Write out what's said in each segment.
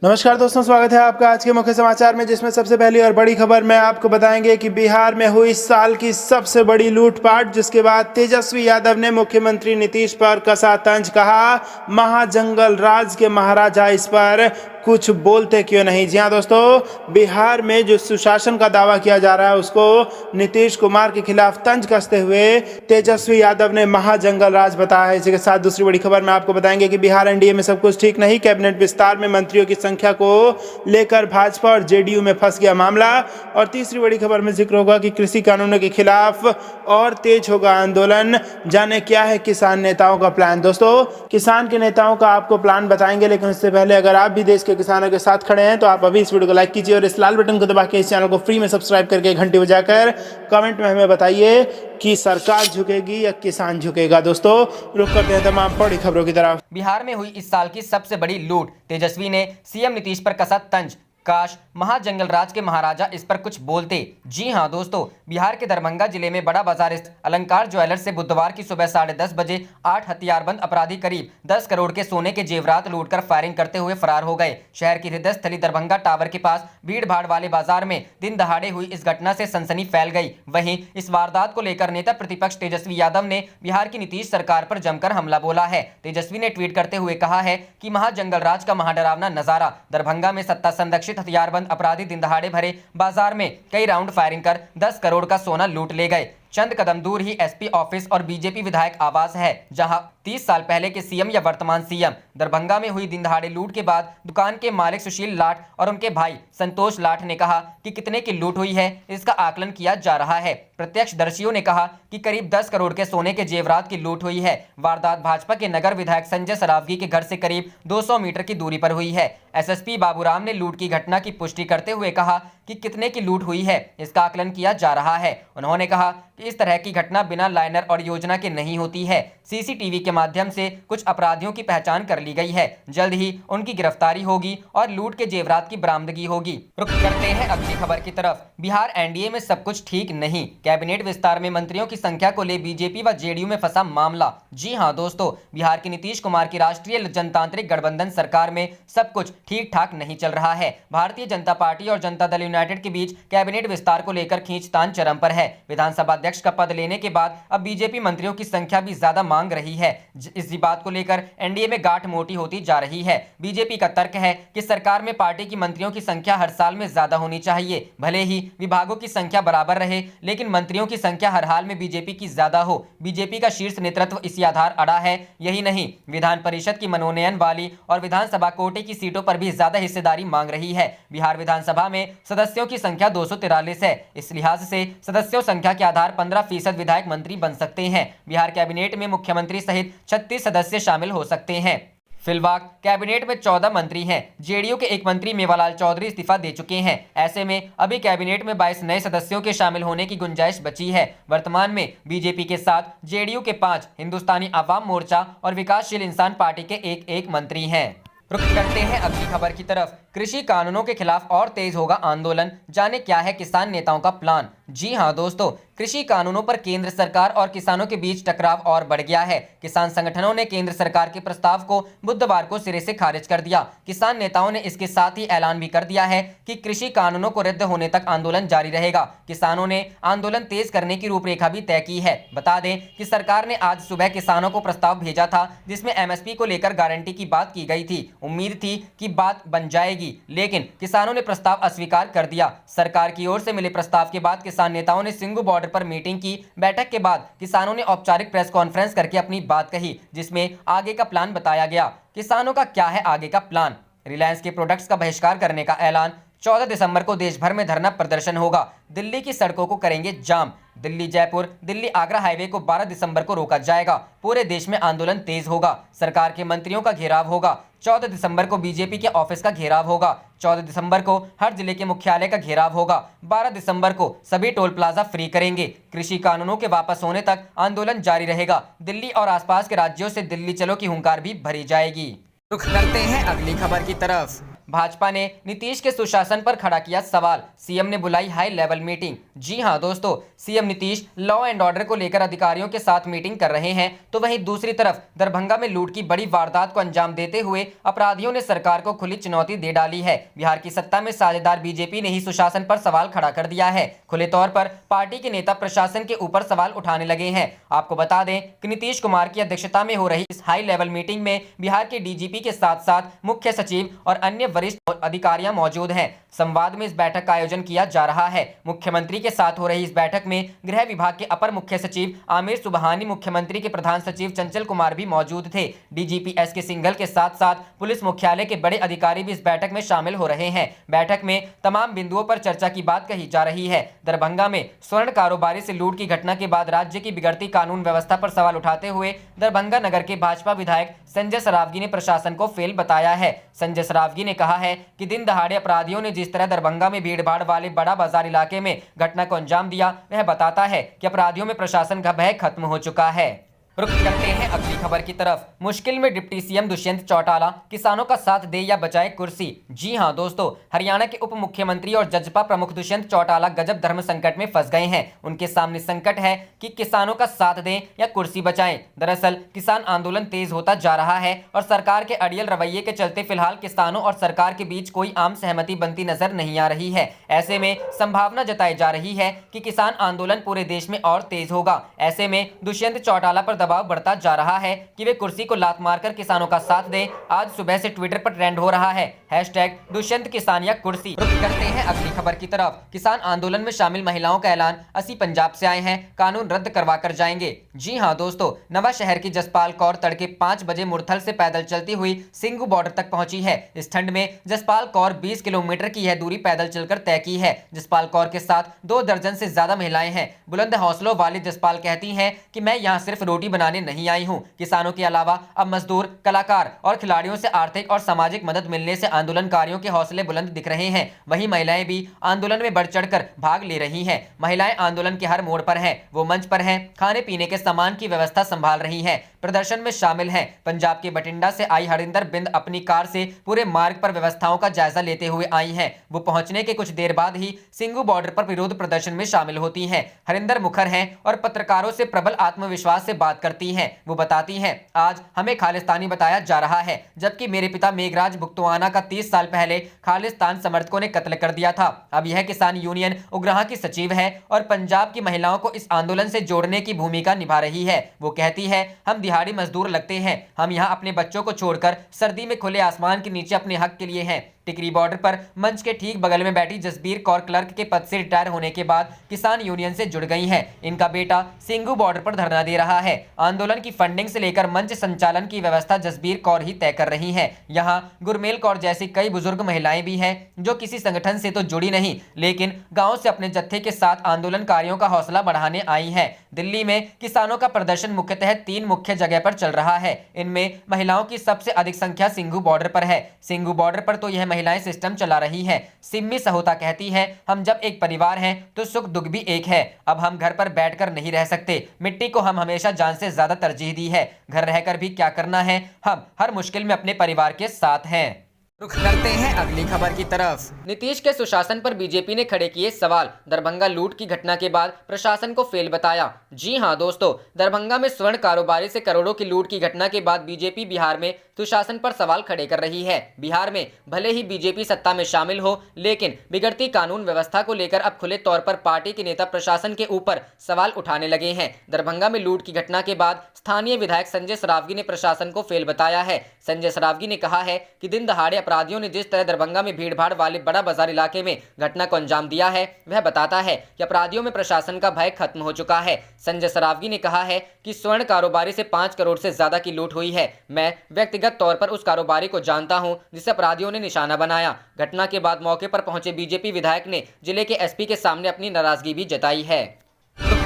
नमस्कार दोस्तों, स्वागत है आपका आज के मुख्य समाचार में, जिसमें सबसे पहली और बड़ी खबर में आपको बताएंगे कि बिहार में हुई इस साल की सबसे बड़ी लूटपाट, जिसके बाद तेजस्वी यादव ने मुख्यमंत्री नीतीश पर कसा तंज। कहा, महाजंगल राज के महाराजा इस पर कुछ बोलते क्यों नहीं। जी हाँ दोस्तों, बिहार में जो सुशासन का दावा किया जा रहा है उसको नीतीश कुमार के खिलाफ तंज कसते हुए तेजस्वी यादव ने महाजंगल राज बताया है। इसी के साथ दूसरी बड़ी खबर में आपको बताएंगे कि बिहार एनडीए में सब कुछ ठीक नहीं, कैबिनेट विस्तार में मंत्रियों की संख्या को लेकर भाजपा और जेडीयू में फंस गया मामला। और तीसरी बड़ी खबर में जिक्र होगा कि कृषि कानूनों के खिलाफ और तेज होगा आंदोलन। जाने क्या है किसान नेताओं का प्लान। दोस्तों, किसान के नेताओं का आपको प्लान बताएंगे, लेकिन उससे पहले अगर आप भी देश के किसानों के साथ खड़े हैं तो आप अभी इस वीडियो को लाइक कीजिए और इस लाल बटन को दबा के इस चैनल को फ्री में सब्सक्राइब करके घंटी बजाकर कमेंट में हमें बताइए कि सरकार झुकेगी या किसान झुकेगा। दोस्तों, रुक करते हैं तमाम बड़ी खबरों की तरफ। बिहार में हुई इस साल की सबसे बड़ी लूट, तेजस्वी ने सीएम नीतीश पर कसा तंज। काश महाजंगल राज के महाराजा इस पर कुछ बोलते। जी हां दोस्तों, बिहार के दरभंगा जिले में बड़ा बाजार स्थित अलंकार ज्वेलर्स से बुधवार की सुबह 10:30 बजे 8 हथियारबंद अपराधी करीब 10 करोड़ के सोने के जेवरात लूटकर फायरिंग करते हुए फरार हो गए। शहर की हृदय स्थली दरभंगा टावर के पास भीड़ भाड़ वाले बाजार में दिन दहाड़े हुई इस घटना से सनसनी फैल गई। वहीं इस वारदात को लेकर नेता प्रतिपक्ष तेजस्वी यादव ने बिहार की नीतीश सरकार पर जमकर हमला बोला है। तेजस्वी ने ट्वीट करते हुए कहा है कि महाजंगल राज का महाडरावना नजारा। दरभंगा में सत्ता संरक्षित हथियारबंद अपराधी दिन दहाड़े भरे बाजार में कई राउंड फायरिंग कर 10 करोड़ का सोना लूट ले गए। चंद कदम दूर ही एसपी ऑफिस और बीजेपी विधायक आवास है, जहां 30 साल पहले के सीएम या वर्तमान सीएम। दरभंगा में हुई दिन दहाड़े लूट के बाद दुकान के मालिक सुशील लाठ और उनके भाई संतोष लाठ ने कहा कि कितने की लूट हुई है, इसका आकलन किया जा रहा है। प्रत्यक्षदर्शियों ने कहा कि करीब 10 करोड़ के सोने के जेवरात की लूट हुई है। वारदात भाजपा के नगर विधायक संजय सरावगी के घर से करीब 200 मीटर की दूरी पर हुई है। एसएसपी बाबूराम ने लूट की घटना की पुष्टि करते हुए कहा कि कितने की लूट हुई है, इसका आकलन किया जा रहा है। उन्होंने कहा कि इस तरह की घटना बिना लाइनर और योजना के नहीं होती है। सीसीटीवी के माध्यम से कुछ अपराधियों की पहचान कर ली गई है। जल्द ही उनकी गिरफ्तारी होगी और लूट के जेवरात की बरामदगी होगी। रुक करते हैं अगली खबर की तरफ। बिहार एनडीए में सब कुछ ठीक नहीं, कैबिनेट विस्तार में मंत्रियों की संख्या को ले बीजेपी व जेडीयू में फंसा मामला। जी हां दोस्तों, बिहार की नीतीश कुमार की राष्ट्रीय जनतांत्रिक गठबंधन सरकार में सब कुछ ठीक ठाक नहीं चल रहा है। भारतीय जनता पार्टी और जनता दल यूनाइटेड के बीच कैबिनेट विस्तार को लेकर खींचतान चरम पर है। विधानसभा अध्यक्ष का पद लेने के बाद अब बीजेपी मंत्रियों की संख्या भी ज्यादा मांग रही है। इसी बात को लेकर एनडीए में गांठ मोटी होती जा रही है। बीजेपी का तर्क है कि सरकार में पार्टी की मंत्रियों की संख्या हर साल में ज्यादा होनी चाहिए। भले ही विभागों की संख्या बराबर रहे, लेकिन मंत्रियों की संख्या हर हाल में बीजेपी की ज्यादा हो। बीजेपी का शीर्ष नेतृत्व इसी आधार अड़ा है। यही नहीं, विधान परिषद की मनोनयन वाली और विधानसभा कोटे की सीटों पर भी ज्यादा हिस्सेदारी मांग रही है। बिहार विधानसभा में सदस्यों की संख्या 243 है। इस लिहाज से सदस्यों संख्या के आधार 15% विधायक मंत्री बन सकते हैं। बिहार कैबिनेट में मुख्यमंत्री सहित 36 सदस्य शामिल हो सकते हैं। फिलहाल कैबिनेट में 14 मंत्री हैं। जेडीयू के एक मंत्री मेवालाल चौधरी इस्तीफा दे चुके हैं। ऐसे में अभी कैबिनेट में 22 नए सदस्यों के शामिल होने की गुंजाइश बची है। वर्तमान में बीजेपी के साथ जेडीयू के 5, हिंदुस्तानी आवाम मोर्चा और विकासशील इंसान पार्टी के एक मंत्री हैं। रुक करते हैं अगली खबर की तरफ। कृषि कानूनों के खिलाफ और तेज होगा आंदोलन। जाने क्या है किसान नेताओं का प्लान। जी हां दोस्तों, कृषि कानूनों पर केंद्र सरकार और किसानों के बीच टकराव और बढ़ गया है। किसान संगठनों ने केंद्र सरकार के प्रस्ताव को बुधवार को सिरे से खारिज कर दिया। किसान नेताओं ने इसके साथ ही ऐलान भी कर दिया है कि कृषि कानूनों को रद्द होने तक आंदोलन जारी रहेगा। किसानों ने आंदोलन तेज करने की रूपरेखा भी तय की है। बता दें कि सरकार ने आज सुबह किसानों को प्रस्ताव भेजा था, जिसमें एमएसपी को लेकर गारंटी की बात की गई थी। उम्मीद थी कि बात बन जाएगी, लेकिन किसानों ने प्रस्ताव अस्वीकार कर दिया। सरकार की ओर से मिले प्रस्ताव के बाद किसान नेताओं ने सिंगू बॉर्डर पर मीटिंग की। बैठक के बाद किसानों ने औपचारिक प्रेस कॉन्फ्रेंस करके अपनी बात कही, जिसमें आगे का प्लान बताया गया। किसानों का क्या है आगे का प्लान। रिलायंस के प्रोडक्ट्स का बहिष्कार करने का ऐलान। 14 दिसंबर को देश भर में धरना प्रदर्शन होगा। दिल्ली की सड़कों को करेंगे जाम। दिल्ली जयपुर दिल्ली आगरा हाईवे को 12 दिसंबर को रोका जाएगा। पूरे देश में आंदोलन तेज होगा। सरकार के मंत्रियों का घेराव होगा। 14 दिसंबर को बीजेपी के ऑफिस का घेराव होगा। 14 दिसंबर को हर जिले के मुख्यालय का घेराव होगा। 12 दिसंबर को सभी टोल प्लाजा फ्री करेंगे। कृषि कानूनों के वापस होने तक आंदोलन जारी रहेगा। दिल्ली और आसपास के राज्यों से दिल्ली चलो की हुंकार भी भरी जाएगी। रुख करते हैं अगली खबर की तरफ। भाजपा ने नीतीश के सुशासन पर खड़ा किया सवाल, सीएम ने बुलाई हाई लेवल मीटिंग। जी हां दोस्तों, CM Nitish law and order को लेकर अधिकारियों के साथ मीटिंग कर रहे हैं, तो वहीं दूसरी तरफ दरभंगा में लूट की बड़ी वारदात को अंजाम देते हुए अपराधियों ने सरकार को खुली चुनौती दे डाली है। बिहार की सत्ता में साझेदार बीजेपी ने ही सुशासन पर सवाल खड़ा कर दिया है। खुले तौर पर पार्टी के नेता प्रशासन के ऊपर सवाल उठाने लगे हैं। आपको बता दें कि नीतीश कुमार की अध्यक्षता में हो रही इस हाई लेवल मीटिंग में बिहार के डीजीपी के साथ साथ मुख्य सचिव और अन्य वरिष्ठ अधिकारियां मौजूद हैं। संवाद में इस बैठक का आयोजन किया जा रहा है। मुख्यमंत्री के साथ हो रही इस बैठक में गृह विभाग के अपर मुख्य सचिव आमिर सुबहानी, मुख्यमंत्री के प्रधान सचिव चंचल कुमार भी मौजूद थे। डीजीपी एस के सिंघल के साथ साथ पुलिस मुख्यालय के बड़े अधिकारी भी इस बैठक में शामिल हो रहे हैं। बैठक में तमाम बिंदुओं पर चर्चा की बात कही जा रही है। दरभंगा में स्वर्ण कारोबारी से लूट की घटना के बाद राज्य की बिगड़ती कानून व्यवस्था पर सवाल उठाते हुए दरभंगा नगर के भाजपा विधायक संजय सरावगी ने प्रशासन को फेल बताया है। संजय सरावगी ने कहा है कि दिन दहाड़े अपराधियों ने जिस तरह दरभंगा में भीड़भाड़ वाले बड़ा बाजार इलाके में घटना को अंजाम दिया, वह बताता है कि अपराधियों में प्रशासन का भय खत्म हो चुका है। रुक करते हैं अगली खबर की तरफ। मुश्किल में डिप्टी सीएम दुष्यंत चौटाला, किसानों का साथ दे या बचाए कुर्सी। जी हां दोस्तों, हरियाणा के उप मुख्यमंत्री और जजपा प्रमुख दुष्यंत चौटाला गजब धर्म संकट में फंस गए हैं। उनके सामने संकट है कि किसानों का साथ दें या कुर्सी बचाएं। दरअसल किसान आंदोलन तेज होता जा रहा है और सरकार के अड़ियल रवैये के चलते फिलहाल किसानों और सरकार के बीच कोई आम सहमति बनती नजर नहीं आ रही है। ऐसे में संभावना जताई जा रही है कि किसान आंदोलन पूरे देश में और तेज होगा। ऐसे में दुष्यंत चौटाला पर दबाव बढ़ता जा रहा है कि वे कुर्सी को लात मारकर किसानों का साथ दें। आज सुबह से ट्विटर पर ट्रेंड हो रहा है #दुष्यंत किसान या कुर्सी। रुक करते हैं अगली खबर की तरफ। किसान आंदोलन में शामिल महिलाओं का ऐलान, 80 पंजाब से आए हैं, कानून रद्द करवा कर जाएंगे। जी हां दोस्तों, नवा शहर की जसपाल कौर तड़के 5 बजे मुरथल से पैदल चलती हुई सिंगू बॉर्डर तक पहुंची है। इस ठंड में जसपाल कौर 20 किलोमीटर की यह दूरी पैदल चलकर तय की है। जसपाल कौर के साथ 2 दर्जन से ज्यादा महिलाएं हैं। बुलंद हौसलों वाली जसपाल कहती हैं कि मैं यहां सिर्फ रोटी बनाने नहीं आई हूं। किसानों के अलावा अब मजदूर, कलाकार और खिलाड़ियों से आर्थिक और सामाजिक मदद मिलने से आंदोलनकारियों के हौसले बुलंद दिख रहे हैं। वहीं महिलाएं भी आंदोलन में बढ़ चढ़कर भाग ले रही हैं। महिलाएं आंदोलन के हर मोड़ पर हैं, वो मंच पर हैं, खाने पीने के सामान की व्यवस्था संभाल रही हैं, प्रदर्शन में शामिल हैं। पंजाब के बठिंडा से आई हरिंदर बिंद अपनी कार से पूरे मार्ग पर व्यवस्थाओं का जायजा लेते हुए आई हैं। वो पहुंचने के कुछ देर बाद ही सिंगू बॉर्डर पर विरोध प्रदर्शन में शामिल होती हैं। हरिंदर मुखर हैं और पत्रकारों से प्रबल आत्मविश्वास से बात करती हैं। वो बताती हैं, आज हमें खालिस्तानी बताया जा रहा है, जबकि मेरे पिता मेघराज बुक्तवाना का 30 साल पहले खालिस्तान समर्थकों ने कत्ल कर दिया था। अब यह किसान यूनियन उग्रहा की सचिव है और पंजाब की महिलाओं को इस आंदोलन से जोड़ने की भूमिका निभा रही है। वो कहती है, हम दिहाड़ी मजदूर लगते हैं, हम यहाँ अपने बच्चों को छोड़कर सर्दी में खुले आसमान के नीचे अपने हक के लिए हैं। टिकरी बॉर्डर पर मंच के ठीक बगल में बैठी जसबीर कौर क्लर्क के पद से रिटायर होने के बाद किसान यूनियन से जुड़ गई हैं। इनका बेटा सिंगू बॉर्डर पर धरना दे रहा है। आंदोलन की फंडिंग से लेकर मंच संचालन की व्यवस्था जसबीर कौर ही तय कर रही हैं। यहाँ गुरमेल कौर जैसी कई बुजुर्ग महिलाएं भी हैं जो किसी संगठन से तो जुड़ी नहीं, लेकिन गाँव से अपने जत्थे के साथ आंदोलनकारियों का हौसला बढ़ाने आई हैं। दिल्ली में किसानों का प्रदर्शन मुख्यतः 3 मुख्य जगह पर चल रहा है। इनमें महिलाओं की सबसे अधिक संख्या सिंगू बॉर्डर पर है। सिंगू बॉर्डर पर तो यह महिलाएं सिस्टम चला रही हैं। सिम्मी सहोता कहती हैं, हम जब एक परिवार हैं तो सुख दुख भी एक है। अब हम घर पर बैठकर नहीं रह सकते। मिट्टी को हम हमेशा जान से ज्यादा तरजीह दी है। घर रहकर भी क्या करना है, हम हर मुश्किल में अपने परिवार के साथ हैं। रुख करते हैं अगली खबर की तरफ। नीतीश के सुशासन पर बीजेपी ने खड़े किए सवाल, दरभंगा लूट की घटना के बाद प्रशासन को फेल बताया। जी हां दोस्तों, दरभंगा में स्वर्ण कारोबारी से करोड़ों की लूट की घटना के बाद बीजेपी बिहार में सुशासन पर सवाल खड़े कर रही है। बिहार में भले ही बीजेपी सत्ता में शामिल हो, लेकिन बिगड़ती कानून व्यवस्था को लेकर अब खुले तौर पर पार्टी के नेता प्रशासन के ऊपर सवाल उठाने लगे हैं। दरभंगा में लूट की घटना के बाद स्थानीय विधायक संजय सरावगी ने प्रशासन को फेल बताया है। संजय सरावगी ने कहा है कि दिन दहाड़े अपराधियों ने जिस तरह दरभंगा में भीड़भाड़ वाले बड़ा बाजार इलाके में घटना को अंजाम दिया है, वह बताता है कि अपराधियों में प्रशासन का भय खत्म हो चुका है। संजय सरावगी ने कहा है कि स्वर्ण कारोबारी से 5 करोड़ से ज्यादा की लूट हुई है। मैं व्यक्तिगत तौर पर उस कारोबारी को जानता हूं जिसे अपराधियों ने निशाना बनाया। घटना के बाद मौके पर पहुंचे बीजेपी विधायक ने जिले के एसपी के सामने अपनी नाराजगी भी जताई है।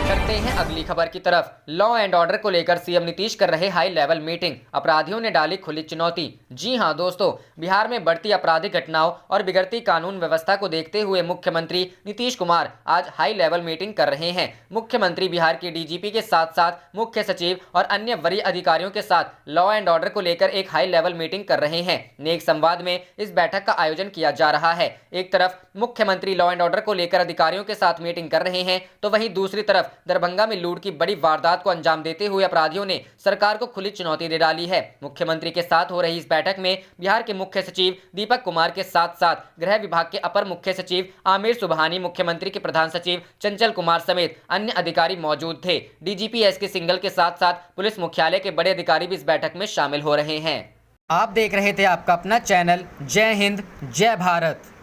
करते हैं अगली खबर की तरफ। लॉ एंड ऑर्डर को लेकर सीएम नीतीश कर रहे हाई लेवल मीटिंग, अपराधियों ने डाली खुली चुनौती। जी हां दोस्तों, बिहार में बढ़ती आपराधिक घटनाओं और बिगड़ती कानून व्यवस्था को देखते हुए मुख्यमंत्री नीतीश कुमार आज हाई लेवल मीटिंग कर रहे हैं। मुख्यमंत्री बिहार के डीजीपी के साथ साथ मुख्य सचिव और अन्य वरीय अधिकारियों के साथ लॉ एंड ऑर्डर को लेकर एक हाई लेवल मीटिंग कर रहे हैं। नेक संवाद में इस बैठक का आयोजन किया जा रहा है। एक तरफ मुख्यमंत्री लॉ एंड ऑर्डर को लेकर अधिकारियों के साथ मीटिंग कर रहे हैं, तो वहीं दूसरी तरफ दरभंगा में लूट की बड़ी वारदात को अंजाम देते हुए अपराधियों ने सरकार को खुली चुनौती दे डाली है। मुख्यमंत्री के साथ हो रही इस बैठक में बिहार के मुख्य सचिव दीपक कुमार के साथ साथ गृह विभाग के अपर मुख्य सचिव आमिर सुबहानी, मुख्यमंत्री के प्रधान सचिव चंचल कुमार समेत अन्य अधिकारी मौजूद थे। डीजीपी एसके सिंघल के साथ साथ पुलिस मुख्यालय के बड़े अधिकारी भी इस बैठक में शामिल हो रहे हैं। आप देख रहे थे आपका अपना चैनल जय हिंद जय भारत।